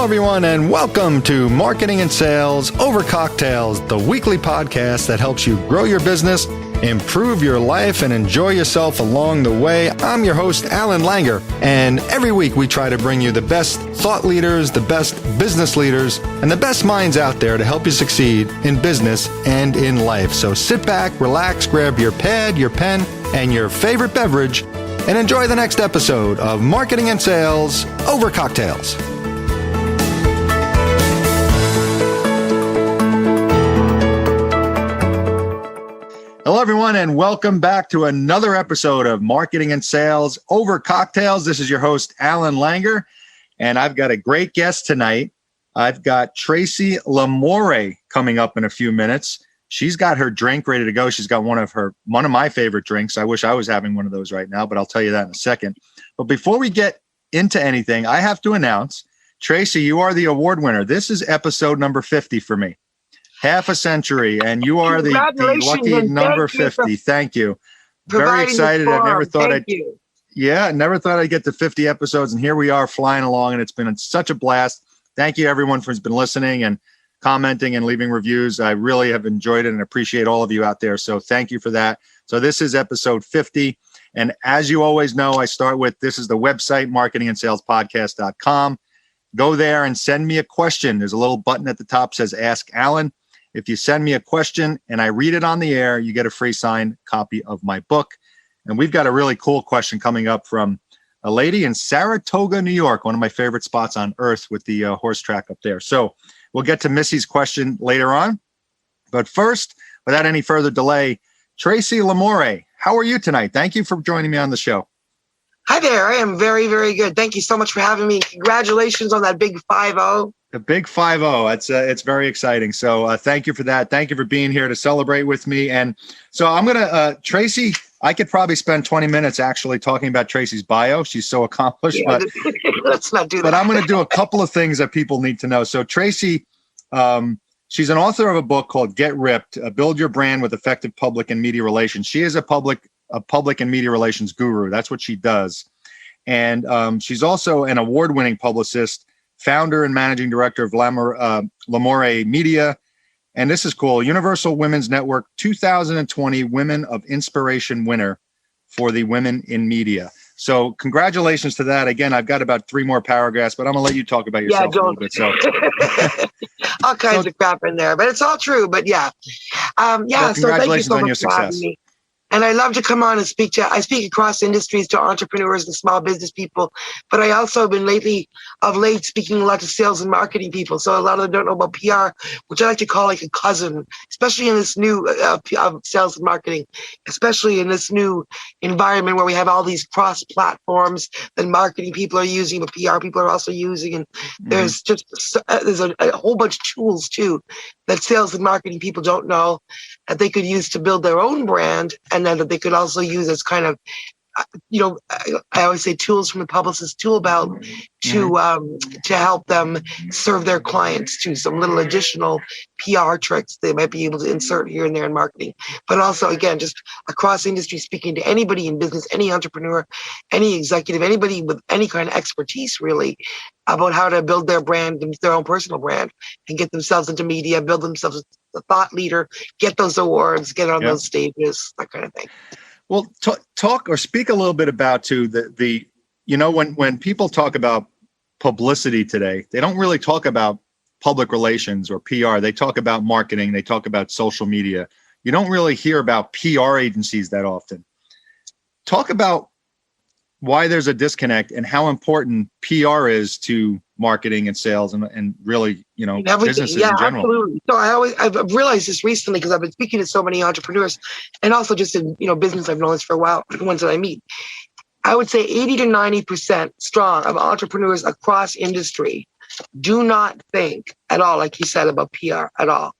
everyone, and welcome to Marketing and Sales Over Cocktails, the weekly podcast that helps you grow your business, improve your life, and enjoy yourself along the way. I'm your host, Alan Langer, and every week we try to bring you the best thought leaders, the best business leaders, and the best minds out there to help you succeed in business and in life. So sit back, relax, grab your pad, your pen, and your favorite beverage, and enjoy the next episode of Marketing and Sales Over Cocktails. Hello, everyone, and welcome back to another episode of Marketing and Sales Over Cocktails. This is your host, Alan Langer, and I've got a great guest tonight. I've got TRACY LAMOURIE coming up in a few minutes. She's got her drink ready to go. She's got one of my favorite drinks. I wish I was having one of those right now, but I'll tell you that in a second. But before we get into anything, I have to announce, TRACY, you are the award winner. This is episode number 50 for me. Half a century, and you are the lucky number 50. Thank you. Very excited. I never thought never thought I'd get to 50 episodes, and here we are flying along, and it's been such a blast. Thank you, everyone, who's been listening and commenting and leaving reviews. I really have enjoyed it and appreciate all of you out there, so thank you for that. So this is episode 50, and as you always know, I start with, this is the website, marketingandsalespodcast.com. Go there and send me a question. There's a little button at the top that says Ask Alan. If you send me a question and I read it on the air, you get a free signed copy of my book. And we've got a really cool question coming up from a lady in Saratoga, New York, one of my favorite spots on earth with the horse track up there. So we'll get to Missy's question later on. But first, without any further delay, TRACY LAMOURIE, how are you tonight? Thank you for joining me on the show. Hi there. I am very, very good. Thank you so much for having me. Congratulations on that big 5-0. The big 5-0. It's very exciting. So thank you for that. Thank you for being here to celebrate with me. And so I'm going to, TRACY, I could probably spend 20 minutes actually talking about TRACY's bio. She's so accomplished. Yeah, but let's not do that. But I'm going to do a couple of things that people need to know. So TRACY, she's an author of a book called Get Ripped, Build Your Brand with Effective Public and Media Relations. She is a public and media relations guru. That's what she does. And she's also an award-winning publicist, founder and managing director of Lamourie Media. And this is cool. Universal Women's Network 2020 Women of Inspiration winner for the Women in Media. So congratulations to that. Again, I've got about 3 more paragraphs, but I'm going to let you talk about yourself a little bit. So all kinds of crap in there, but it's all true. But yeah. Well, so thank you so on much your for having success. me. And I love to come on and I speak across industries to entrepreneurs and small business people, but I also have been of late speaking a lot to sales and marketing people. So a lot of them don't know about PR, which I like to call like a cousin, especially in this new sales and marketing, especially in this new environment where we have all these cross platforms that marketing people are using, but PR people are also using. And there's a whole bunch of tools too that sales and marketing people don't know that they could use to build their own brand, and then that they could also use as kind of, I always say tools from the publicist tool belt to help them serve their clients too. Some little additional PR tricks they might be able to insert here and there in marketing. But also, again, just across industry, speaking to anybody in business, any entrepreneur, any executive, anybody with any kind of expertise really about how to build their brand, their own personal brand, and get themselves into media, build themselves as a thought leader, get those awards, get on those stages, that kind of thing. Well, talk or speak a little bit about too when people talk about publicity today, they don't really talk about public relations or PR. They talk about marketing. They talk about social media. You don't really hear about PR agencies that often. Talk about why there's a disconnect and how important PR is to marketing and sales and really, businesses in general. Absolutely. So I've realized this recently because I've been speaking to so many entrepreneurs and also just in, business, I've known this for a while, the ones that I meet. I would say 80 to 90% strong of entrepreneurs across industry do not think at all, like you said, about PR at all.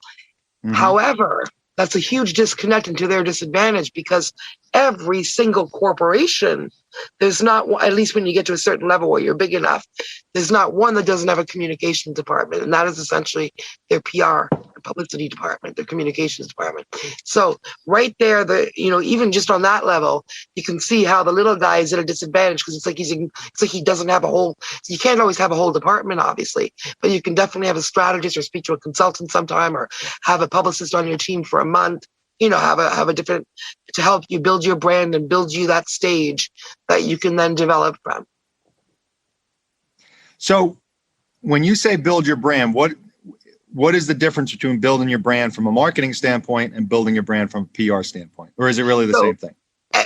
However, that's a huge disconnect and to their disadvantage because every single corporation, there's not, at least when you get to a certain level where you're big enough, there's not one that doesn't have a communications department. And that is essentially their PR, their publicity department, their communications department. So right there, even just on that level, you can see how the little guy is at a disadvantage, because it's like he doesn't have a whole, you can't always have a whole department, obviously, but you can definitely have a strategist or speak to a consultant sometime, or have a publicist on your team for a month. Have a different, to help you build your brand and build you that stage that you can then develop from. So when you say build your brand, what is the difference between building your brand from a marketing standpoint and building your brand from a PR standpoint? Or is it really the same thing?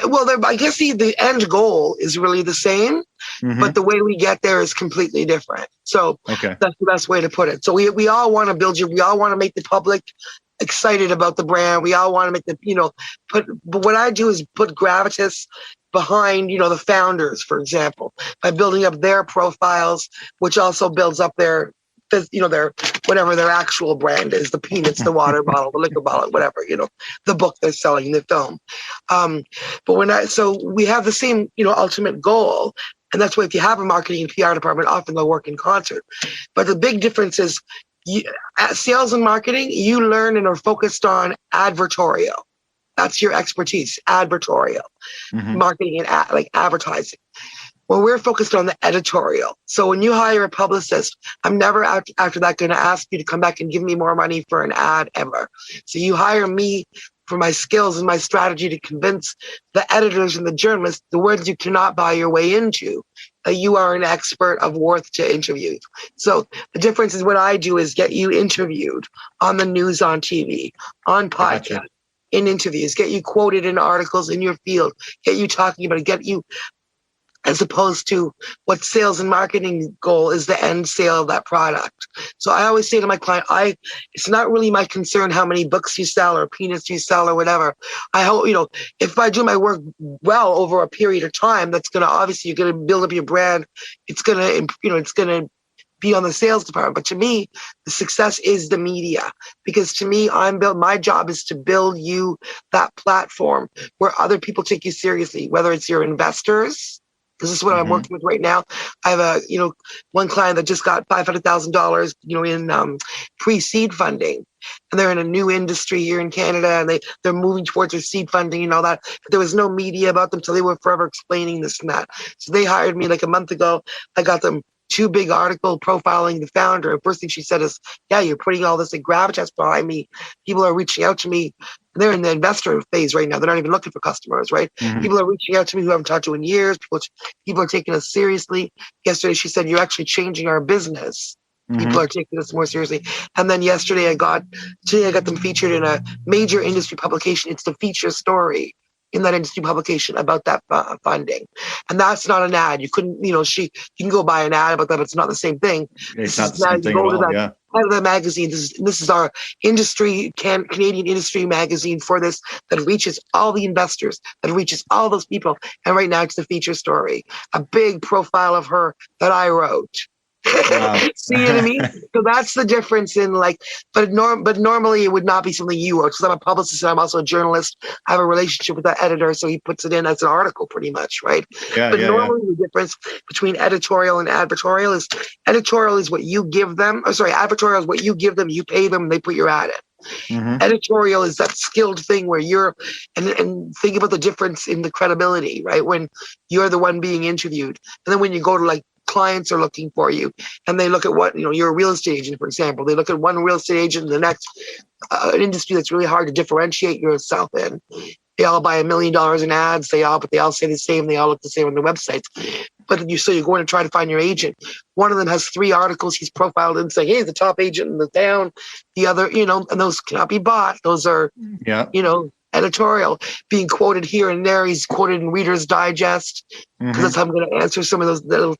Well, I guess the end goal is really the same, but the way we get there is completely different. So that's the best way to put it. So we all want to we all want to make the public excited about the brand. We all want to make but what I do is put gravitas behind, the founders, for example, by building up their profiles, which also builds up their whatever their actual brand is, the peanuts, the water bottle, the liquor bottle, whatever, the book they're selling, the film. So we have the same, ultimate goal. And that's why if you have a marketing and PR department, often they'll work in concert. But the big difference is, at sales and marketing, you learn and are focused on advertorial. That's your expertise, advertorial, marketing and advertising. Well, we're focused on the editorial. So when you hire a publicist, I'm never after that going to ask you to come back and give me more money for an ad ever. So you hire me for my skills and my strategy to convince the editors and the journalists, the words you cannot buy your way into, that you are an expert of worth to interview. So the difference is what I do is get you interviewed on the news, on TV, on podcast, in interviews, get you quoted in articles in your field, get you talking about it, get you, as opposed to what sales and marketing goal is the end sale of that product. So I always say to my client, it's not really my concern how many books you sell or peanuts you sell or whatever. I hope, if I do my work well over a period of time, that's going to, obviously you're going to build up your brand. It's going to, it's going to be on the sales department. But to me, the success is the media, because to me, my job is to build you that platform where other people take you seriously, whether it's your investors, because this is what I'm working with right now. I have one client that just got $500,000, in pre-seed funding, and they're in a new industry here in Canada, and they're moving towards their seed funding and all that. But there was no media about them, so they were forever explaining this and that. So they hired me like a month ago. I got them 2 big articles profiling the founder. And first thing she said is, "Yeah, you're putting all this gravitas behind me. People are reaching out to me." They're in the investor phase right now. They're not even looking for customers, right? People are reaching out to me who I haven't talked to in years. People are taking us seriously. Yesterday, she said, "You're actually changing our business." People are taking us more seriously. And then today I got them featured in a major industry publication. It's the feature story in that industry publication about that funding. And that's not an ad. You couldn't, you can go buy an ad about that. It's not the same thing. It's not the same thing at all, yeah. Out of the magazine. This is our Canadian industry magazine for this, that reaches all the investors, that reaches all those people. And right now it's the feature story, a big profile of her that I wrote. Wow. See what I mean? So that's the difference in but normally it would not be something you wrote, because I'm a publicist and I'm also a journalist. I have a relationship with that editor, so he puts it in as an article pretty much, right? Normally the difference between editorial and advertorial is what you give them. Advertorial is what you give them, you pay them, and they put your ad in. Editorial is that skilled thing where you're, and think about the difference in the credibility, right? When you're the one being interviewed, and then when you go to clients are looking for you, and they look at what, you're a real estate agent, for example. They look at one real estate agent and the next, an industry that's really hard to differentiate yourself in. They all buy $1 million in ads. But they all say the same. They all look the same on their websites. But you're going to try to find your agent. One of them has 3 articles he's profiled in saying, "Hey, the top agent in the town." The other, and those cannot be bought. Those are, editorial, being quoted here and there. He's quoted in Reader's Digest, because that's how I'm going to answer some of those little,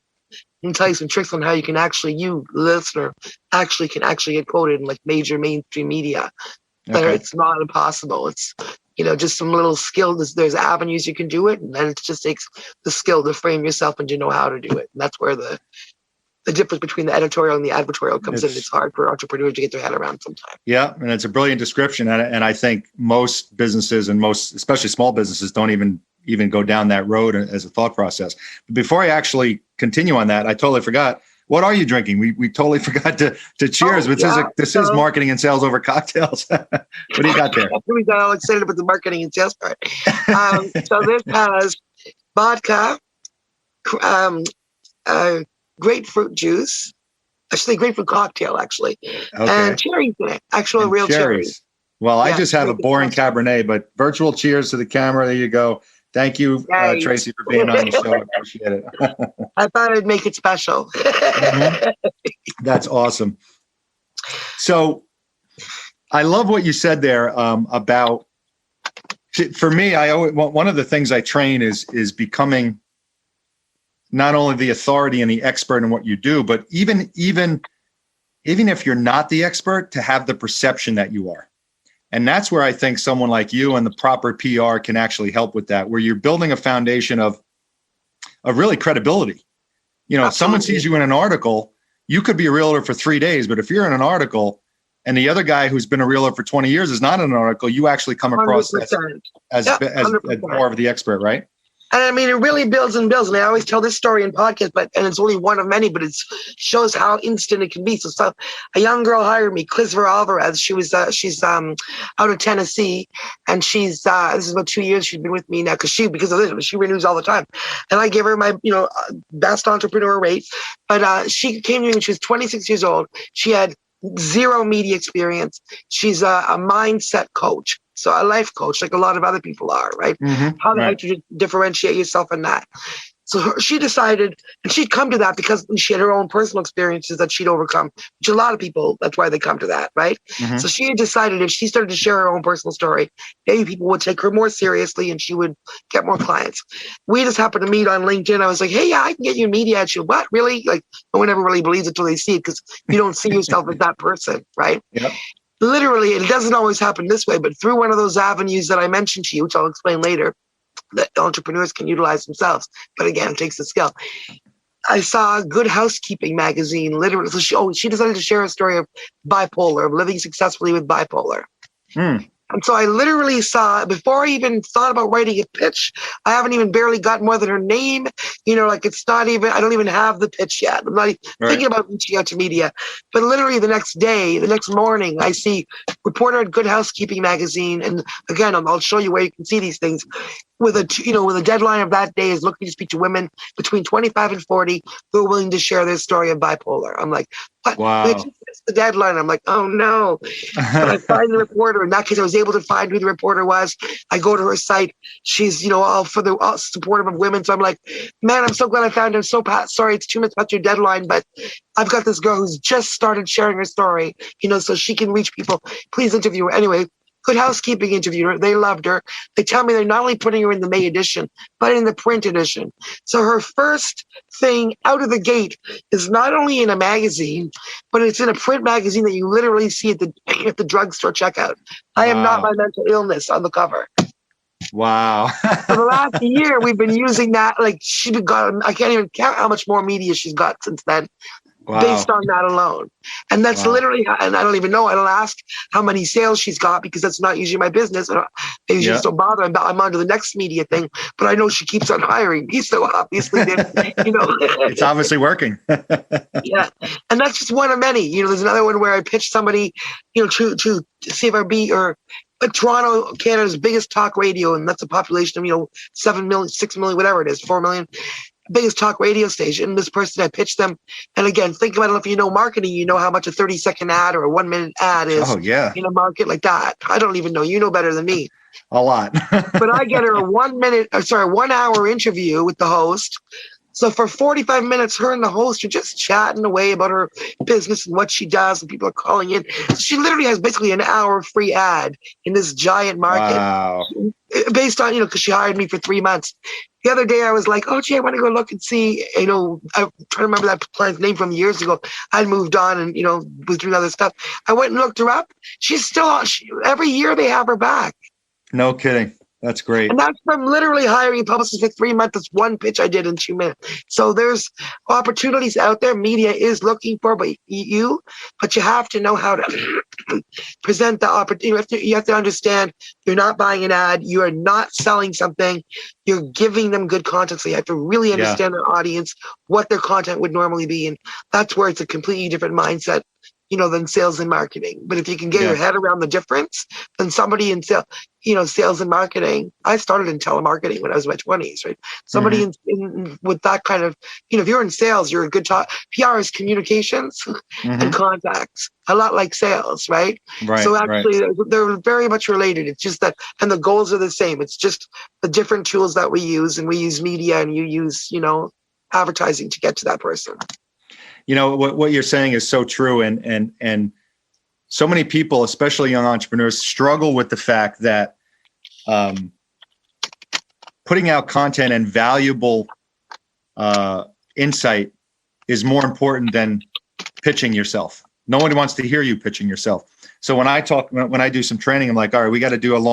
and tell you some tricks on how you listener can get quoted in major mainstream media. But it's not impossible. It's, just some little skill. There's avenues you can do it, and then it just takes the skill to frame yourself and to know how to do it. And that's where the difference between the editorial and the advertorial comes in. It's hard for entrepreneurs to get their head around sometimes. Yeah, and it's a brilliant description. And I think most businesses and especially small businesses, don't even go down that road as a thought process. But before I actually continue on that, I totally forgot. What are you drinking? We totally forgot to cheers. This is marketing and sales over cocktails. What do you got there? We got all excited about the marketing and sales part. So this has vodka, grapefruit juice. I should say grapefruit cocktail, actually. Okay. And cherries in it. Actual real cherries. Well, I just have a boring Cabernet, but virtual cheers to the camera. There you go. Thank you, Tracy, for being on the show. I appreciate it. I thought I'd make it special. That's awesome. So I love what you said there about, for me, one of the things I train is becoming not only the authority and the expert in what you do, but even if you're not the expert, to have the perception that you are. And that's where I think someone like you and the proper PR can actually help with that, where you're building a foundation of really credibility. You know, if someone sees you in an article, you could be a realtor for 3 days, but if you're in an article and the other guy who's been a realtor for 20 years is not in an article, you actually come across as more of the expert, right? And I mean, it really builds and builds. And I always tell this story in podcasts, and it's only one of many, but it shows how instant it can be. So a young girl hired me, Clisver Alvarez. She's out of Tennessee, and she's this is about 2 years she's been with me now because of this. She renews all the time, and I give her my best entrepreneur rate. But she came to me when she was 26 years old. She had zero media experience. She's a mindset coach. So a life coach, like a lot of other people are, right? Mm-hmm, how the heck you differentiate yourself in that? So she decided, and she'd come to that because she had her own personal experiences that she'd overcome, which a lot of people, that's why they come to that, right? Mm-hmm. So she had decided if she started to share her own personal story, maybe people would take her more seriously and she would get more clients. We just happened to meet on LinkedIn. I was like, hey, yeah, I can get you media at you. What, really? Like, no one ever really believes it until they see it because you don't see yourself as that person, right? Yep. Literally, it doesn't always happen this way, but through one of those avenues that I mentioned to you, which I'll explain later, that entrepreneurs can utilize themselves. But again, it takes the skill. I saw a Good Housekeeping magazine, literally. So she decided to share a story of bipolar, of living successfully with bipolar. And so I literally saw, before I even thought about writing a pitch, I haven't even barely got more than her name. Like it's not even, I don't even have the pitch yet. I'm not even thinking about reaching out to media. But literally the next morning, I see reporter at Good Housekeeping magazine. And again, I'll show you where you can see these things. With a deadline of that day is looking to speak to women between 25 and 40 who are willing to share their story of bipolar. I'm like, what? Wow. It's the deadline. I'm like, oh no. But I find the reporter. In that case, I was able to find who the reporter was. I go to her site. She's, all supportive of women. So I'm like, man, I'm so glad I found her. I'm so sorry, it's 2 minutes past your deadline, but I've got this girl who's just started sharing her story, so she can reach people. Please interview her. Anyway, Good Housekeeping interviewed her. They loved her. They tell me they're not only putting her in the May edition, but in the print edition. So her first thing out of the gate is not only in a magazine, but it's in a print magazine that you literally see at the drugstore checkout. I am not my mental illness on the cover. Wow. For the last year, we've been using that. Like I can't even count how much more media she's got since then. Wow. Based on that alone. And that's literally, and I don't even know, I don't ask how many sales she's got because that's not usually my business. Maybe she just don't bother. I'm on to the next media thing, but I know she keeps on hiring me. So obviously, it's obviously working. Yeah. And that's just one of many. There's another one where I pitched somebody, to CFRB or Toronto, Canada's biggest talk radio. And that's a population of, 7 million, 6 million, whatever it is, 4 million. Biggest talk radio station. This person, I pitched them. And again, think about it. If you know marketing, you know how much a 30-second ad or a 1-minute ad is in a market like that. I don't even know. You know better than me. A lot. But I get her a 1 hour interview with the host. So for 45 minutes, her and the host are just chatting away about her business and what she does, and people are calling in. So she literally has basically an hour free ad in this giant market. Wow. Based on, because she hired me for 3 months. The other day I was like, oh, gee, I want to go look and see, I'm trying to remember that client's name from years ago. I'd moved on and, was doing other stuff. I went and looked her up. She's still on. Every year they have her back. No kidding. That's great. And that's from literally hiring a publicist for 3 months. That's one pitch I did in 2 minutes. So there's opportunities out there. Media is looking for, but you have to know how to present the opportunity. You have to understand you're not buying an ad. You are not selling something. You're giving them good content. So you have to really understand their audience, what their content would normally be. And that's where it's a completely different mindset, than sales and marketing. But if you can get your head around the difference, then somebody in sales and marketing, I started in telemarketing when I was in my 20s, right? Somebody in with that kind of, if you're in sales, you're a good PR is communications and contacts, a lot like sales, right? So actually they're very much related. It's just that, and the goals are the same. It's just the different tools that we use, and we use media and you use, advertising to get to that person. What you're saying is so true. And so many people, especially young entrepreneurs, struggle with the fact that putting out content and valuable insight is more important than pitching yourself. No one wants to hear you pitching yourself. So when I do some training, I'm like, all right, we got to do a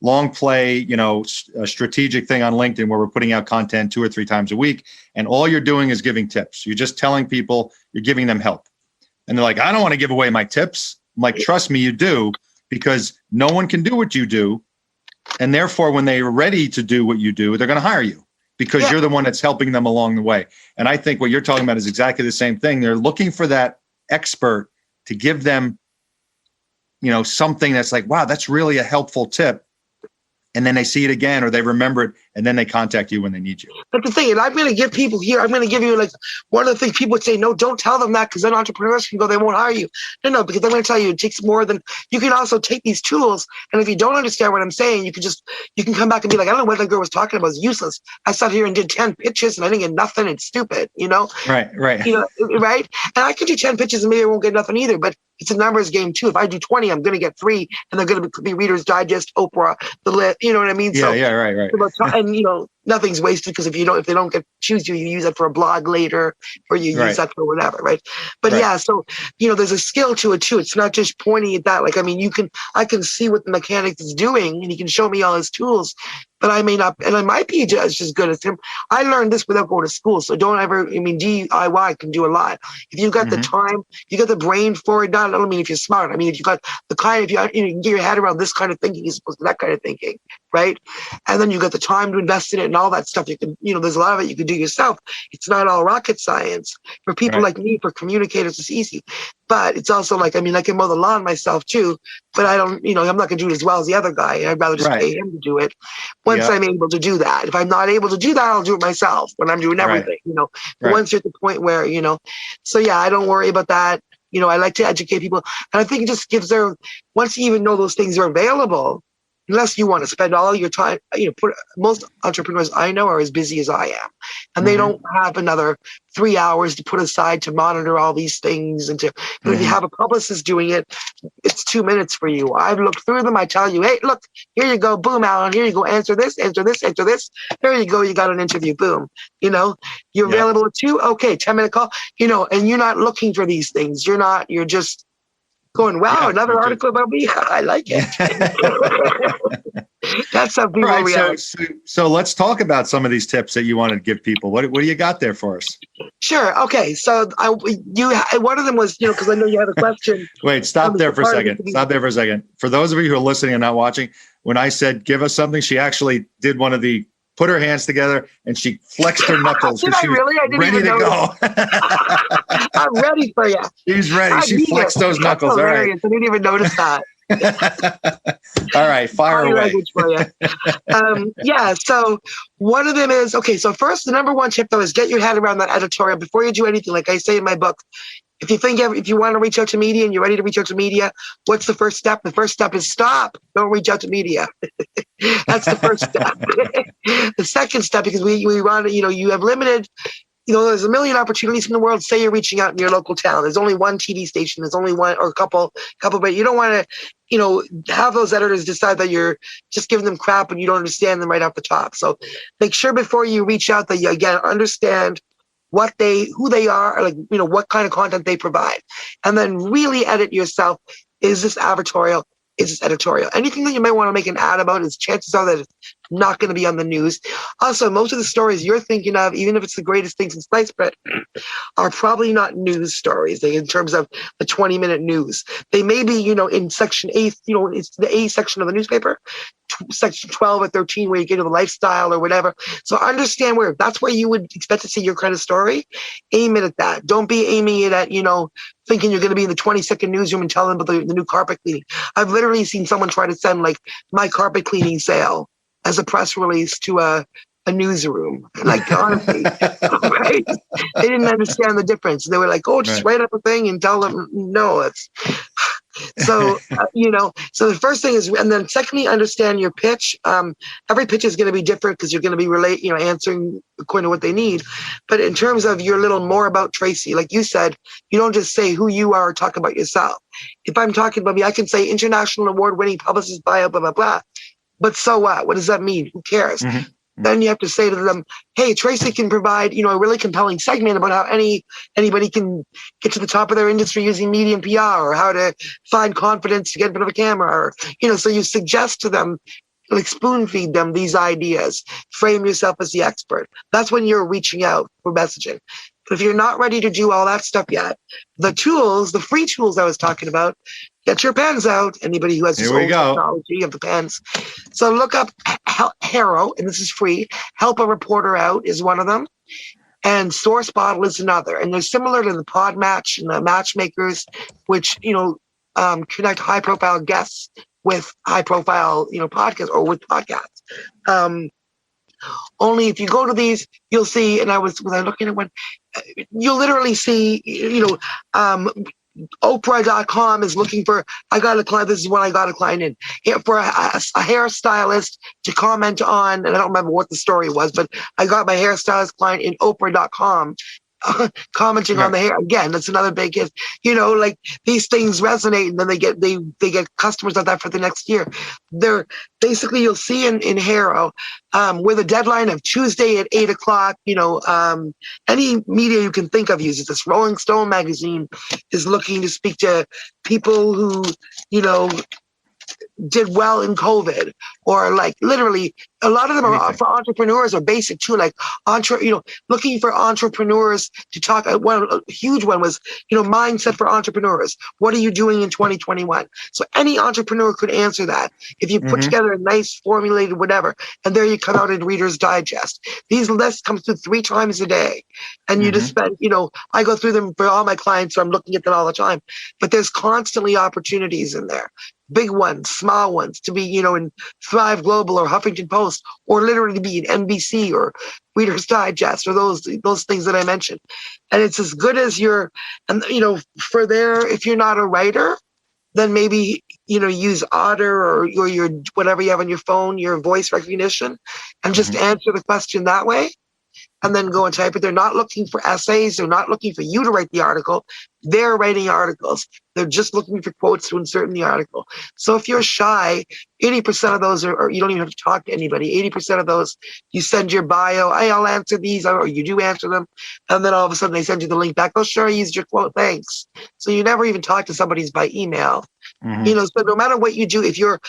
long play, a strategic thing on LinkedIn where we're putting out content 2 or 3 times a week. And all you're doing is giving tips. You're just telling people, you're giving them help. And they're like, I don't want to give away my tips. I'm like, trust me, you do, because no one can do what you do. And therefore, when they're ready to do what you do, they're going to hire you because you're the one that's helping them along the way. And I think what you're talking about is exactly the same thing. They're looking for that expert to give them, something that's like, wow, that's really a helpful tip. And then they see it again, or they remember it, and then they contact you when they need you. That's the thing. And I'm going to give people here, I'm going to give you one of the things people would say, no, don't tell them that, because then entrepreneurs can go, they won't hire you. No, because I'm going to tell you, it takes more than, you can also take these tools. And if you don't understand what I'm saying, you can come back and be like, I don't know what that girl was talking about. It's useless. I sat here and did 10 pitches and I didn't get nothing. It's stupid, Right. Right. And I could do 10 pitches and maybe I won't get nothing either, but it's a numbers game too. If I do 20, I'm going to get 3, and they're going to be Reader's Digest, Oprah, the list. You know what I mean? Right. And nothing's wasted, because if they don't choose you, you use it for a blog later, or you use that for whatever, right? But so there's a skill to it too. It's not just pointing at that. I can see what the mechanic is doing, and he can show me all his tools. But I may not, and I might be just as good as him. I learned this without going to school. So don't ever, DIY can do a lot. If you've got the time, you got the brain for it. I don't mean if you're smart. I mean, if you got the kind, if you can get your head around this kind of thinking as opposed to that kind of thinking, right? And then you got the time to invest in it and all that stuff. You can, there's a lot of it you can do yourself. It's not all rocket science. For people like me, for communicators, it's easy. But it's also I can mow the lawn myself too, but I don't, I'm not going to do it as well as the other guy. I'd rather just pay him to do it once I'm able to do that. If I'm not able to do that, I'll do it myself when I'm doing everything, But once you're at the point where, I don't worry about that. I like to educate people. And I think it just gives once you even know those things are available, unless you want to spend all your time, most entrepreneurs I know are as busy as I am, and they don't have another 3 hours to put aside to monitor all these things. And but if you have a publicist doing it, it's 2 minutes for you. I've looked through them. I tell you, hey, look, here you go. Boom, Alan. Here you go. Answer this, answer this, answer this. There you go. You got an interview. Boom. You're available at 2. Okay. 10-minute call, and you're not looking for these things. You're just going, wow, another article about me. I like it. That's how people react. So let's talk about some of these tips that you want to give people. What do you got there for us? Sure. Okay. So one of them was, because I know you have a question. Wait, stop there for a second. Stop there for a second. For those of you who are listening and not watching, when I said give us something, she actually did one of the put her hands together and she flexed her knuckles. Did I really? I didn't ready to go. I'm ready for you. She's ready. She flexed those knuckles. All right. I didn't even notice that. All right, fire away. For you. So one of them is, okay, so first, the number one tip, though, is get your head around that editorial before you do anything. Like I say in my book, if you want to reach out to media and you're ready to reach out to media, what's the first step? The first step is stop. Don't reach out to media. That's the first step. The second step, because we want to, you have limited, there's a million opportunities in the world. Say you're reaching out in your local town. There's only one TV station. There's only one or a couple, but you don't want to, have those editors decide that you're just giving them crap and you don't understand them right off the top. So make sure before you reach out that you, again, understand who they are, what kind of content they provide. And then really edit yourself. Is this advertorial? is this editorial. Anything that you might want to make an ad about is chances are that it's not going to be on the news. Also, most of the stories you're thinking of, even if it's the greatest thing since sliced bread, are probably not news stories in terms of the 20-minute news. They may be, in section 8, it's the A section of the newspaper, section 12 or 13, where you get to the lifestyle or whatever. So understand where that's where you would expect to see your kind of story. Aim it at that. Don't be aiming it at, thinking you're going to be in the 20-second newsroom and tell them about the new carpet cleaning. I've literally seen someone try to send like my carpet cleaning sale as a press release to a newsroom. Like, honestly, right? They didn't understand the difference. They were like, oh, just write up a thing and tell them, no, it's... So, so the first thing is, and then secondly, understand your pitch. Every pitch is going to be different because you're going to be answering according to what they need. But in terms of your little more about Tracy, like you said, you don't just say who you are or talk about yourself. If I'm talking about me, I can say international award-winning publicist bio, blah, blah, blah. But so what? What does that mean? Who cares? Mm-hmm. Then you have to say to them, hey, Tracy can provide, a really compelling segment about how anybody can get to the top of their industry using media and PR, or how to find confidence to get in front of a camera, or, so you suggest to them, like spoon feed them these ideas, frame yourself as the expert. That's when you're reaching out for messaging. But if you're not ready to do all that stuff yet, the tools, the free tools I was talking about, get your pens out. Anybody who has this old technology of the pens. So look up Haro, and this is free. Help a Reporter Out is one of them. And Source Bottle is another. And they're similar to the Pod Match and the Matchmakers, which, connect high-profile guests with high-profile, podcasts or with podcasts. Only if you go to these, you'll see, and I was looking at one, you'll literally see, Oprah.com is looking for, I got a client, this is when I got a client in, for a hairstylist to comment on, and I don't remember what the story was, but I got my hairstylist client in Oprah.com. Commenting on the hair again. That's another big hit. Like these things resonate, and then they get customers of that for the next year. They're basically, you'll see in Haro, with a deadline of Tuesday at 8:00. Any media you can think of uses this. Rolling Stone magazine is looking to speak to people who did well in COVID, or like literally a lot of them are for entrepreneurs or basic too, like looking for entrepreneurs to talk. A huge one was, mindset for entrepreneurs. What are you doing in 2021? So any entrepreneur could answer that if you put together a nice formulated whatever, and there you come out in Reader's Digest. These lists come through 3 times a day, and you just spend, I go through them for all my clients, so I'm looking at them all the time, but there's constantly opportunities in there. Big ones, small ones, to be, in Thrive Global or Huffington Post, or literally to be in NBC or Reader's Digest, or those things that I mentioned. And it's as good as for there, if you're not a writer, then maybe, use Otter or your whatever you have on your phone, your voice recognition, and just answer the question that way. And then go and type it. They're not looking for essays. They're not looking for you to write the article. They're writing articles. They're just looking for quotes to insert in the article. So if you're shy, 80% of those are you don't even have to talk to anybody. 80% of those, you send your bio, hey, I'll answer these, or you do answer them. And then all of a sudden they send you the link back. Oh, sure, I used your quote, thanks. So you never even talk to somebody by email. So no matter what you do, if you're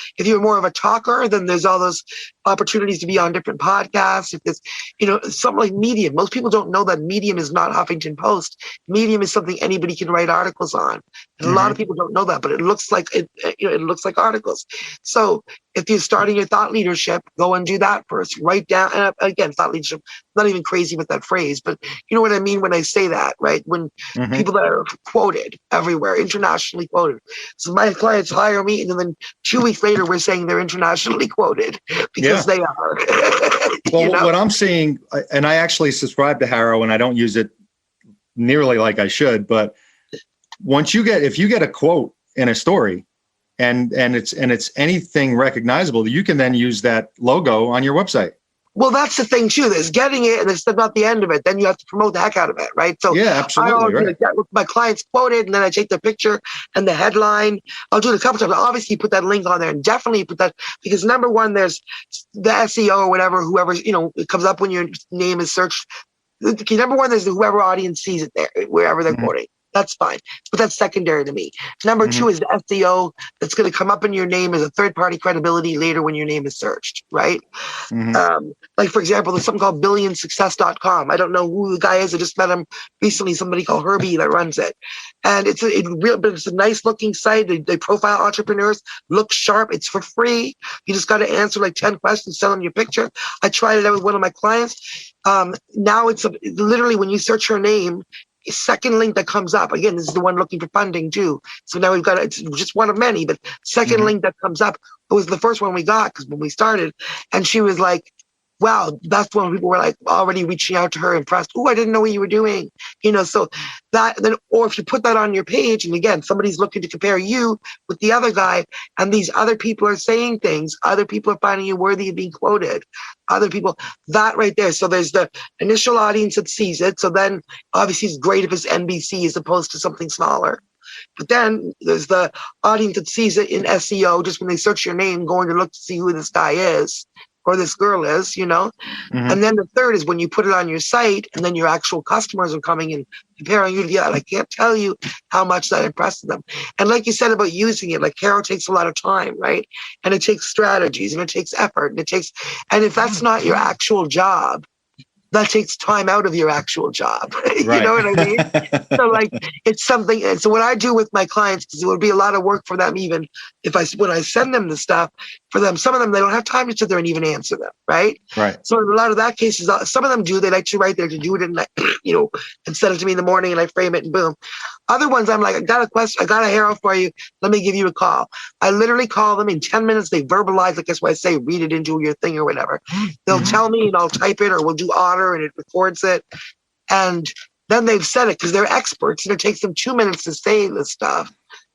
more of a talker, then there's all those opportunities to be on different podcasts. If there's, something like Medium. Most people don't know that Medium is not Huffington Post. Medium is something anybody can write articles on. And a lot of people don't know that, but it looks like it looks like articles. So if you're starting your thought leadership, go and do that first. Write down, and again, thought leadership, I'm not even crazy with that phrase, but you know what I mean when I say that, right? When people that are quoted everywhere, internationally quoted. So my clients hire me, and then 2 weeks later, we're saying they're internationally quoted because they are. Well, what I'm seeing, and I actually subscribe to Haro, and I don't use it nearly like I should, but if you get a quote in a story, and it's anything recognizable, you can then use that logo on your website. Well, that's the thing too. There's getting it, and it's not the end of it. Then you have to promote the heck out of it, right? So yeah, absolutely. My clients quoted, and then I take the picture and the headline. I'll do it a couple times. Obviously, put that link on there, and definitely put that, because number one, there's the SEO or whatever, whoever it comes up when your name is searched. Number one, there's whoever audience sees it there, wherever they're quoting. That's fine. But that's secondary to me. Number two is the SEO that's going to come up in your name as a third-party credibility later when your name is searched, right? Like, for example, there's something called billionsuccess.com. I don't know who the guy is. I just met him recently, somebody called Herbie that runs it. And it's a nice looking site. They profile entrepreneurs, look sharp. It's for free. You just got to answer like 10 questions, send them your picture. I tried it out with one of my clients. Now it's literally when you search her name, second link that comes up, again, this is the one looking for funding too. So now we've got, it's just one of many, but second link that comes up, it was the first one we got because when we started, and she was like, wow, that's when people were like already reaching out to her, impressed. Oh, I didn't know what you were doing. So that then, or if you put that on your page, and again, somebody's looking to compare you with the other guy, and these other people are saying things, other people are finding you worthy of being quoted, other people, that right there. So there's the initial audience that sees it. So then obviously it's great if it's NBC as opposed to something smaller. But then there's the audience that sees it in SEO, just when they search your name, going to look to see who this guy is or this girl is, And then the third is when you put it on your site and then your actual customers are coming and comparing you to the other. I can't tell you how much that impresses them. And like you said about using it, like Carol takes a lot of time, right? And it takes strategies and it takes effort and if that's not your actual job, that takes time out of your actual job. You know what I mean? So like, it's something. And so what I do with my clients, because it would be a lot of work for them, even when I send them the stuff for them, some of them, they don't have time to sit there and even answer them. Right. So in a lot of that cases, some of them do, they like to write there to do it and and send it to me in the morning and I frame it and boom. Other ones, I'm like, I got a question, I got a hero for you. Let me give you a call. I literally call them in 10 minutes. They verbalize, like that's why I say, read it into your thing or whatever. They'll tell me and I'll type it or we'll do honor and it records it. And then they've said it because they're experts and it takes them 2 minutes to say this stuff.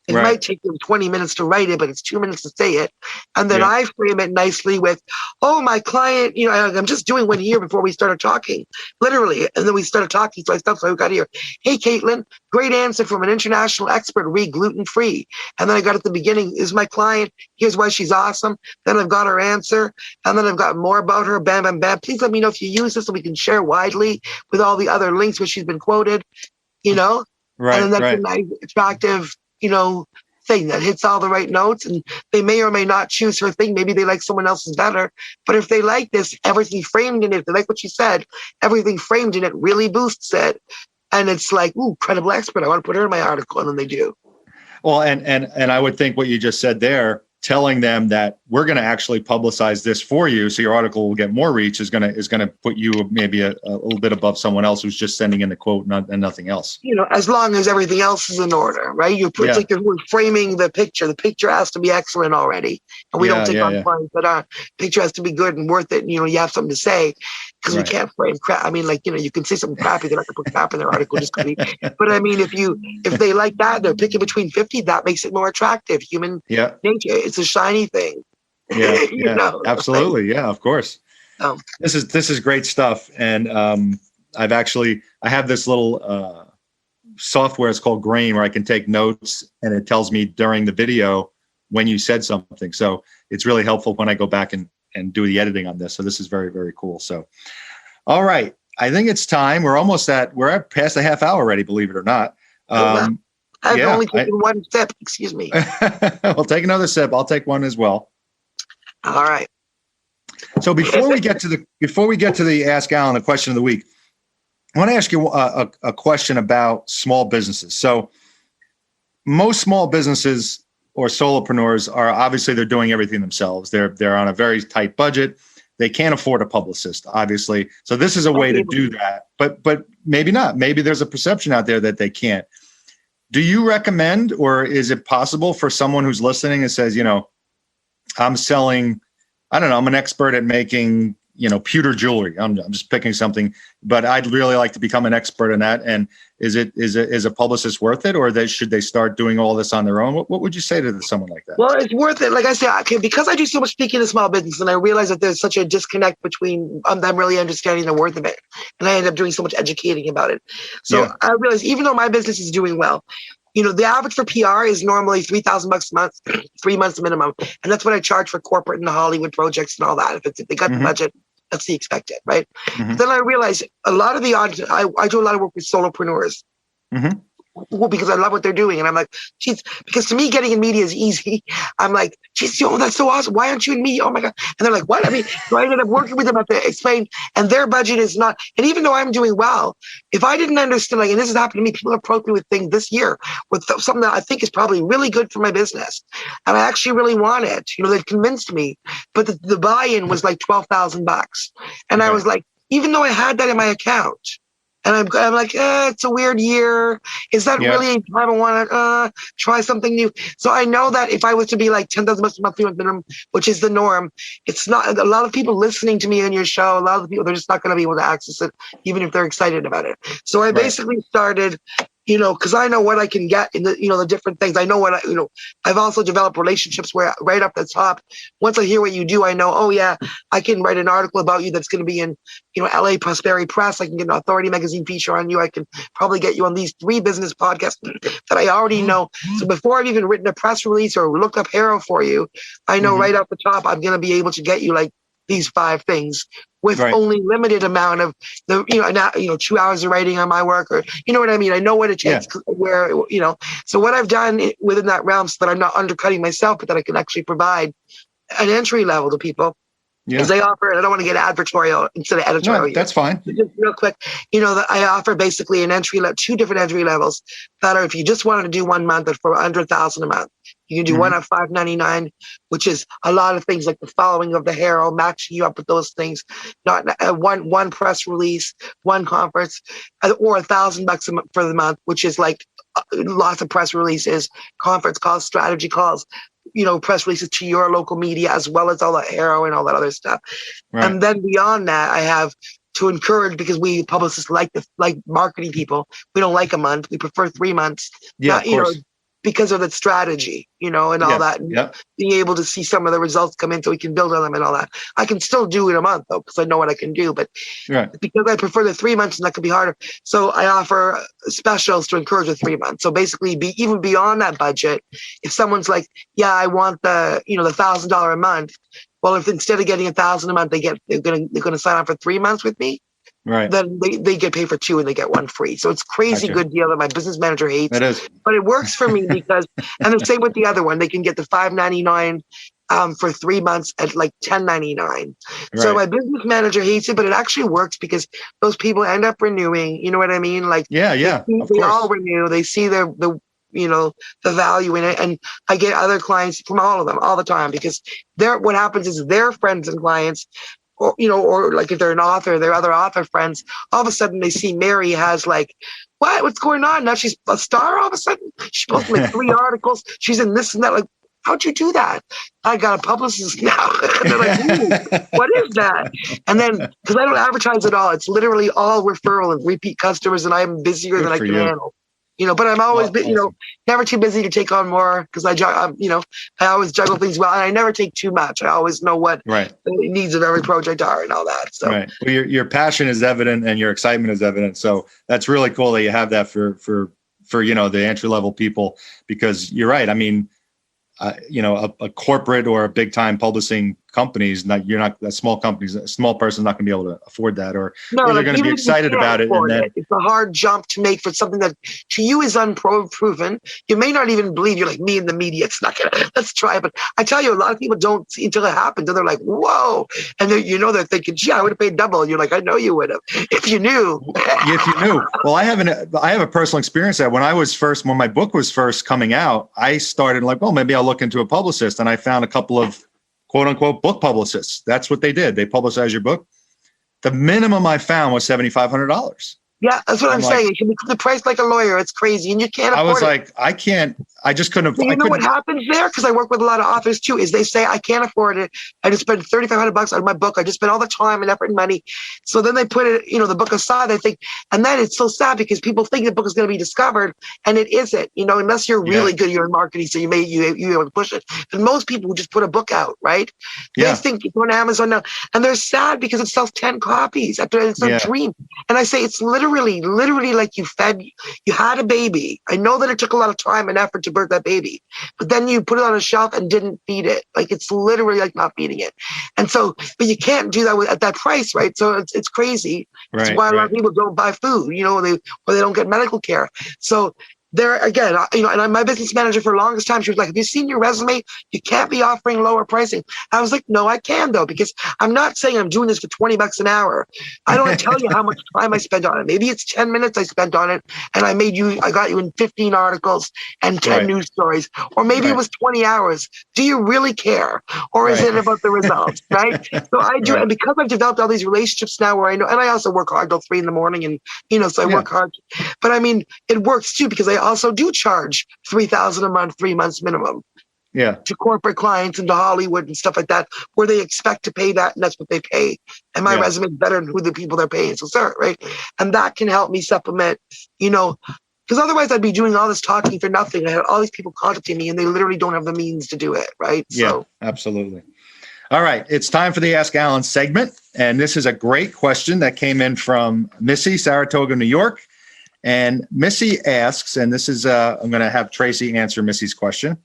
It might take them 20 minutes to write it, but it's 2 minutes to say it. And then I frame it nicely with, oh, my client, I'm just doing one here before we started talking, literally. And then we started talking. So I stopped. So I got here. Hey, Caitlin, great answer from an international expert, read gluten-free. And then I got at the beginning, is my client, here's why she's awesome. Then I've got her answer. And then I've got more about her. Bam, bam, bam. Please let me know if you use this so we can share widely with all the other links where she's been quoted, And then that's a nice, attractive, thing that hits all the right notes, and they may or may not choose her thing. Maybe they like someone else's better. But if they like this, everything framed in it, if they like what she said, everything framed in it really boosts it. And it's like, ooh, credible expert. I want to put her in my article. And then they do. Well, and I would think what you just said there, telling them that we're going to actually publicize this for you, so your article will get more reach, is going to put you maybe a little bit above someone else who's just sending in the quote and nothing else. As long as everything else is in order, right? You put like we're framing the picture. The picture has to be excellent already, and we don't take on clients that aren't. Picture has to be good and worth it. And, you have something to say. Because we can't frame crap. I mean, you can say something crappy. They're not going to put crap in their article just because. But I mean, if they like that, they're picking between 50. That makes it more attractive. Human nature. It's a shiny thing. Absolutely. Yeah, of course. This is great stuff. And I have this little software. It's called Grain, where I can take notes and it tells me during the video when you said something. So it's really helpful when I go back and do the editing on this. So this is very, very cool. So, all right. I think it's time. We're at past a half hour already, believe it or not. I've only taken one sip. Excuse me. We'll take another sip. I'll take one as well. All right. So before we get to the Ask Alan, the question of the week, I want to ask you a question about small businesses. So most small businesses or solopreneurs are obviously they're doing everything themselves. They're on a very tight budget. They can't afford a publicist, obviously. So this is a way to do that, but maybe not. Maybe there's a perception out there that they can't. Do you recommend, or is it possible for someone who's listening and says, I'm selling, I don't know, I'm an expert at making, pewter jewelry. I'm just picking something, but I'd really like to become an expert in that. And is a publicist worth it, or should they start doing all this on their own? What would you say to someone like that? Well, it's worth it. Like I said, because I do so much speaking to small business, and I realize that there's such a disconnect between them really understanding the worth of it, and I end up doing so much educating about it. So I realize, even though my business is doing well, the average for PR is normally $3,000 a month, 3 months minimum. And that's what I charge for corporate and the Hollywood projects and all that. If they got the budget, that's the expected, right? Then I realized a lot of the audience, I do a lot of work with solopreneurs. well, because I love what they're doing. And I'm like, geez, because to me, getting in media is easy. I'm like, geez, yo, that's so awesome. Why aren't you in media? Oh my God. And they're like, what? I mean, so I ended up working with them to explain, and their budget is not, and even though I'm doing well, if I didn't understand, like, and this has happened to me, people approach me with things this year with something that I think is probably really good for my business. And I actually really want it. They convinced me, but the buy-in was like $12,000. And I was like, even though I had that in my account, and I'm like, it's a weird year. Is that really a time I want to try something new? So I know that if I was to be like 10,000 bucks a month minimum, which is the norm, it's not. A lot of people listening to me on your show, a lot of the people, they're just not going to be able to access it, even if they're excited about it. So I basically started, because I know what I can get in the, the different things. I know what I've also developed relationships where right up the top, once I hear what you do, I know, oh yeah, I can write an article about you that's going to be in, LA Prosperity Press. I can get an Authority magazine feature on you. I can probably get you on these 3 business podcasts that I already know. So before I've even written a press release or looked up Hero for you, I know right off the top, I'm going to be able to get you like these 5 things with only limited amount of the, 2 hours of writing on my work, or, you know what I mean? I know what it takes where, so what I've done within that realm so that I'm not undercutting myself, but that I can actually provide an entry level to people. Is I offer, and I don't want to get advertorial instead of editorial. No, that's fine. Just real quick, that I offer basically an 2 different entry levels that are, if you just wanted to do 1 month for $100,000 a month, you can do one at $599, which is a lot of things like the following of the Hero, matching you up with those things. Not one press release, 1 conference, or $1,000 for the month, which is like lots of press releases, conference calls, strategy calls, press releases to your local media, as well as all that Hero and all that other stuff. And then beyond that, I have to encourage, because we publicists like marketing people. We don't like a month. We prefer 3 months. Yeah, of course. Because of the strategy, and all that, and being able to see some of the results come in so we can build on them and all that. I can still do it in a month though, because I know what I can do, but because I prefer the 3 months, and that could be harder. So I offer specials to encourage the 3 months. So basically even beyond that budget, if someone's like, yeah, I want the, the $1,000 a month. Well, if instead of getting $1,000 a month, they're going to sign on for 3 months with me. Then they get paid for 2 and they get 1 free. So it's crazy good deal that my business manager hates. It is. But it works for me because, and the same with the other one, they can get the $599 for 3 months at like $10.99. So my business manager hates it, but it actually works because those people end up renewing. You know what I mean? Like they all renew. They see the value in it, and I get other clients from all of them all the time, because what happens is their friends and clients, or like if they're an author, their other author friends, all of a sudden they see Mary has like, what's going on? Now she's a star all of a sudden. She's posting like 3 articles. She's in this and that. Like, how'd you do that? I got a publicist now. And they're like, ooh, what is that? And then, because I don't advertise at all, it's literally all referral and repeat customers, and I'm busier than I can handle. But I'm always, never too busy to take on more, because I always juggle things well, and I never take too much. I always know what the needs of every project are and all that. So well, your passion is evident and your excitement is evident. So that's really cool that you have that for the entry level people, because you're right. I mean, a corporate or a big time publishing companies, a small person's not going to be able to afford that, or they're going to be excited about it. And then it's a hard jump to make for something that to you is unproven. You may not even believe. You're like me in the media. It's not gonna. Let's try it. But I tell you, a lot of people don't see until it happens, and they're like, "Whoa!" And they're thinking, "Gee, I would have paid double." And you're like, "I know you would have if you knew." If you knew. Well, I have a personal experience that when my book was first coming out, I started like, well, maybe I'll look into a publicist, and I found a couple of quote unquote book publicists. That's what they did. They publicize your book. The minimum I found was $7,500. Yeah, that's what I'm saying. You can be the price like a lawyer. It's crazy, and you can't afford it. I was like, I can't. I just couldn't afford it. You know what happens there? Because I work with a lot of authors too. Is they say I can't afford it. I just spent $3,500 on my book. I just spent all the time and effort and money. So then they put it, the book aside. They think, and then it's so sad because people think the book is going to be discovered, and it isn't. Unless you're really good, you're in marketing, so you able to push it. But most people just put a book out, right? They think it's on Amazon now, and they're sad because it sells 10 copies. It's a dream. And I say it's literally like you had a baby. I know that it took a lot of time and effort to birth that baby, but then you put it on a shelf and didn't feed it. Like it's literally like not feeding it. And so, but you can't do that at that price, right? So it's crazy. That's why a lot of people don't buy food, or they don't get medical care. So there again, and I'm my business manager for the longest time. She was like, "Have you seen your resume? You can't be offering lower pricing." I was like, "No, I can though, because I'm not saying I'm doing this for $20 an hour. I don't tell you how much time I spent on it. Maybe it's 10 minutes I spent on it, and I got you in 15 articles and 10 news stories, or maybe it was 20 hours. Do you really care, or is it about the results, right?" So I do, and because I've developed all these relationships now, where I know, and I also work hard till 3 a.m, and so I work hard. But I mean, it works too, because I also do charge $3,000 a month, 3 months minimum. To corporate clients and to Hollywood and stuff like that, where they expect to pay that, and that's what they pay. And my resume is better than who the people they're paying. So, sir, right? And that can help me supplement, because otherwise I'd be doing all this talking for nothing. I had all these people contacting me, and they literally don't have the means to do it, right? Yeah, absolutely. All right, it's time for the Ask Alan segment. And this is a great question that came in from Missy, Saratoga, New York. And Missy asks, and this is, I'm going to have Tracy answer Missy's question.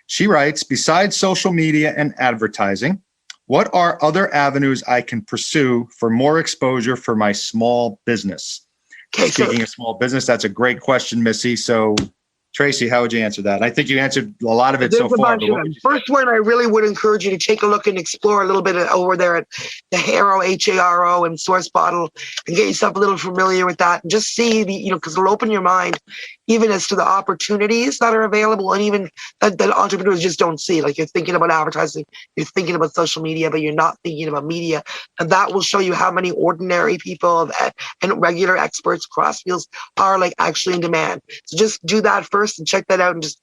She writes, besides social media and advertising, what are other avenues I can pursue for more exposure for my small business? Okay, speaking of small business, that's a great question, Missy. So, Tracy, how would you answer that? I think you answered a lot of it so far. First one, I really would encourage you to take a look and explore a little bit over there at the Haro, H-A-R-O, and Source Bottle, and get yourself a little familiar with that, and just see because it'll open your mind even as to the opportunities that are available, and even that entrepreneurs just don't see. Like, you're thinking about advertising, you're thinking about social media, but you're not thinking about media. And that will show you how many ordinary people and regular experts across fields are like actually in demand. So just do that first and check that out, and just,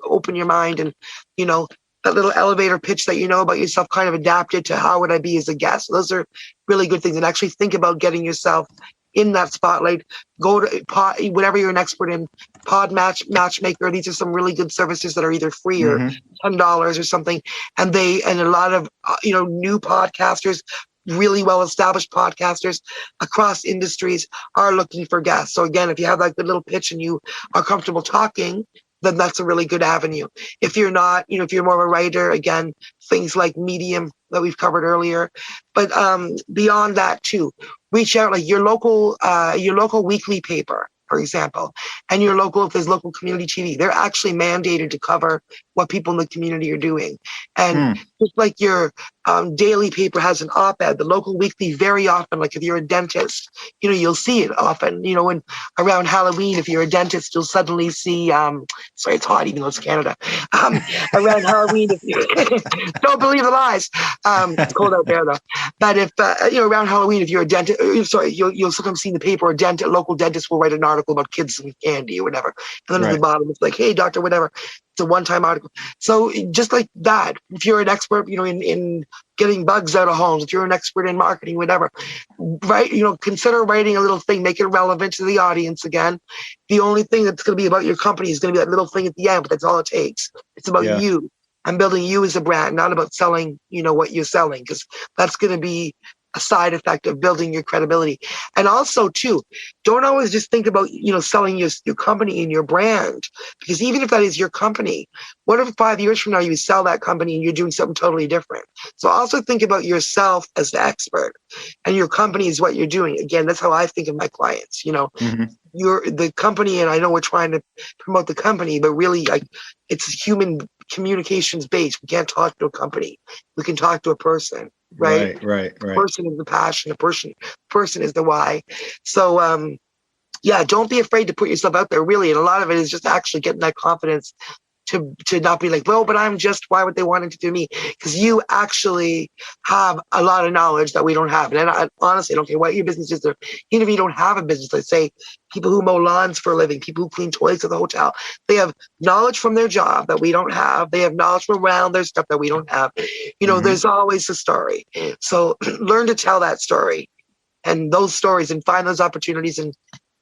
open your mind, and, that little elevator pitch that you know about yourself, kind of adapted to how would I be as a guest. So those are really good things. And actually think about getting yourself in that spotlight. Go to whatever you're an expert in, Matchmaker. These are some really good services that are either free or $10 or something. And a lot of new podcasters, really well-established podcasters across industries are looking for guests. So again, if you have like the little pitch and you are comfortable talking, then that's a really good avenue. If you're not, if you're more of a writer, again, things like Medium that we've covered earlier. But beyond that too, reach out, like your local weekly paper, for example, and if there's local community TV, they're actually mandated to cover what people in the community are doing. And just like your daily paper has an op-ed, the local weekly very often, like if you're a dentist, you'll see it often, when around Halloween, if you're a dentist, you'll suddenly see, sorry, it's hot, even though it's Canada, around Halloween, if you don't believe the lies, it's cold out there though. But if, around Halloween, if you're a dentist, you'll sometimes see in the paper, a local dentist will write an article about kids and candy or whatever. And then at the bottom, it's like, hey, doctor, whatever. It's a one-time article. So just like that, if you're an expert, in getting bugs out of homes, if you're an expert in marketing, whatever, right? Consider writing a little thing, make it relevant to the audience again. The only thing that's going to be about your company is going to be that little thing at the end, but that's all it takes. It's about you and building you as a brand, not about selling, what you're selling, because that's going to be a side effect of building your credibility. And also too, don't always just think about, selling your company and your brand, because even if that is your company, what if 5 years from now you sell that company and you're doing something totally different? So also think about yourself as the expert, and your company is what you're doing. Again, that's how I think of my clients, you're the company, and I know we're trying to promote the company, but really it's human communications based. We can't talk to a company. We can talk to a person. Right. The person is the passion. The person is the why. So, don't be afraid to put yourself out there, really. And a lot of it is just actually getting that confidence to not be like, well, but I'm just, why would they want to do me? Because you actually have a lot of knowledge that we don't have. And I honestly don't care what your business is. Even if you don't have a business, let's say people who mow lawns for a living, people who clean toilets at the hotel, they have knowledge from their job that we don't have. They have knowledge from around their stuff that we don't have. There's always a story. So learn to tell that story and those stories, and find those opportunities. And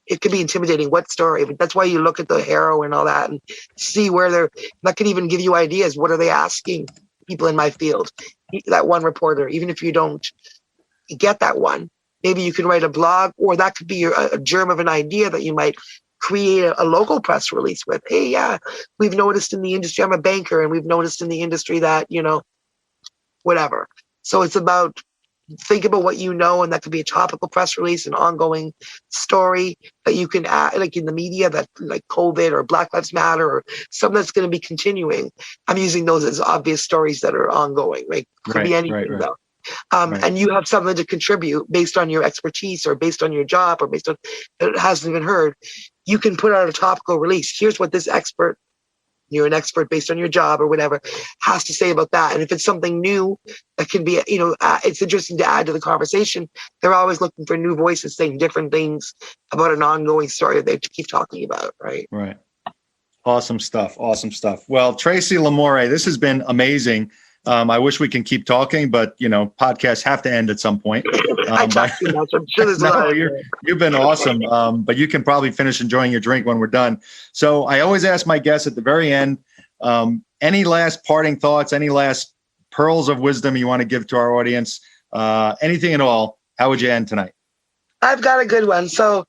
it could be intimidating. What story? But that's why you look at the Haro and all that and see where that could even give you ideas. What are they asking people in my field? That one reporter, even if you don't get that one, maybe you can write a blog, or that could be a germ of an idea that you might create a local press release with. Hey, we've noticed in the industry, I'm a banker, and we've noticed in the industry that, whatever. So it's about think about what you know, and that could be a topical press release, an ongoing story that you can add, like in the media, that like COVID or Black Lives Matter or something that's going to be continuing. I'm using those as obvious stories that are ongoing, right? Could be anything though. And you have something to contribute based on your expertise or based on your job or based on it hasn't been heard. You can put out a topical release. Here's what this expert, you're an expert based on your job or whatever, has to say about that. And if it's something new that can be, it's interesting to add to the conversation, they're always looking for new voices saying different things about an ongoing story that they keep talking about, right? Right. Awesome stuff. Awesome stuff. Well, TRACY LAMOURIE, this has been amazing. I wish we can keep talking, but podcasts have to end at some point. I talk too much. I'm sure there's a lot. You've been awesome, but you can probably finish enjoying your drink when we're done. So I always ask my guests at the very end, any last parting thoughts, any last pearls of wisdom you want to give to our audience, anything at all? How would you end tonight? I've got a good one. So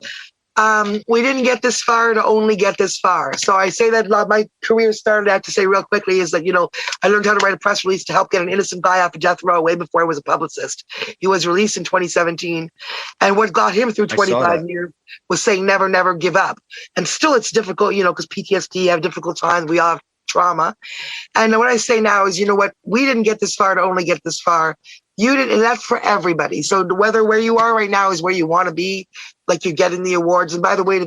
we didn't get this far to only get this far. So I say that my career started, I have to say real quickly, is that, I learned how to write a press release to help get an innocent guy off of death row way before I was a publicist. He was released in 2017. And what got him through 25 years was saying never, never give up. And still it's difficult, because PTSD, have difficult times. We all have trauma. And what I say now is, we didn't get this far to only get this far. You didn't, and that's for everybody. So where you are right now is where you want to be, like you're getting the awards. And by the way, to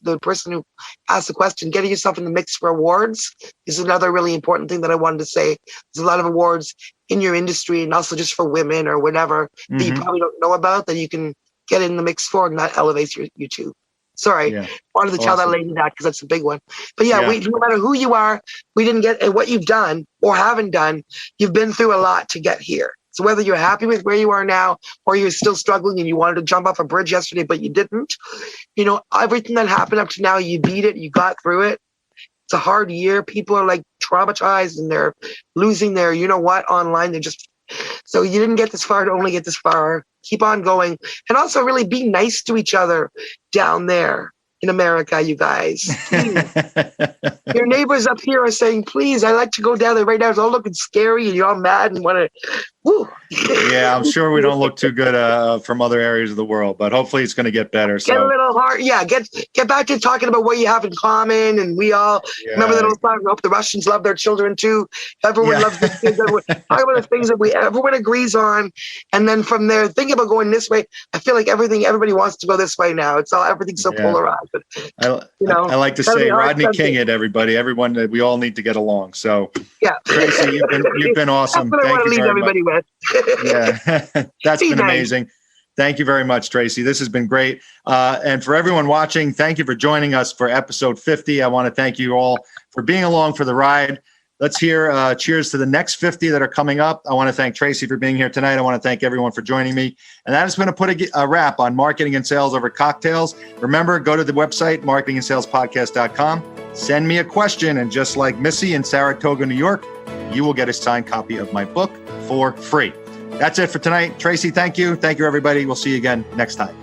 the person who asked the question, getting yourself in the mix for awards is another really important thing that I wanted to say. There's a lot of awards in your industry and also just for women or whatever that you probably don't know about that you can get in the mix for, and that elevates you too. Sorry, wanted to tell that lady that because that's a big one. But no matter who you are, we didn't get, and what you've done or haven't done, you've been through a lot to get here. So whether you're happy with where you are now or you're still struggling and you wanted to jump off a bridge yesterday, but you didn't, everything that happened up to now, you beat it, you got through it. It's a hard year. People are like traumatized and they're losing their, online. So you didn't get this far to only get this far. Keep on going. And also really be nice to each other down there in America, you guys. Your neighbors up here are saying, please, I like to go down there right now. It's all looking scary and you're all mad and want to, woo. Yeah, I'm sure we don't look too good from other areas of the world, but hopefully it's going to get better. Get a little hard. Yeah, get back to talking about what you have in common. And we all remember that old song, I hope the Russians love their children too. Everyone loves their kids. Talk about the things that everyone agrees on. And then from there, think about going this way. I feel like everybody wants to go this way now. Everything's so polarized. But, I like to say, Rodney King it, everybody. Everyone, we all need to get along. So, TRACY, you've been awesome. That's what I want to leave everybody with. That's been amazing. Thank you very much, TRACY. This has been great. And for everyone watching, thank you for joining us for episode 50. I want to thank you all for being along for the ride. Let's hear cheers to the next 50 that are coming up. I want to thank TRACY for being here tonight. I want to thank everyone for joining me. And that is going to put a wrap on Marketing and Sales Over Cocktails. Remember, go to the website, marketingandsalespodcast.com. Send me a question. And just like Missy in Saratoga, New York, you will get a signed copy of my book for free. That's it for tonight. TRACY, thank you. Thank you, everybody. We'll see you again next time.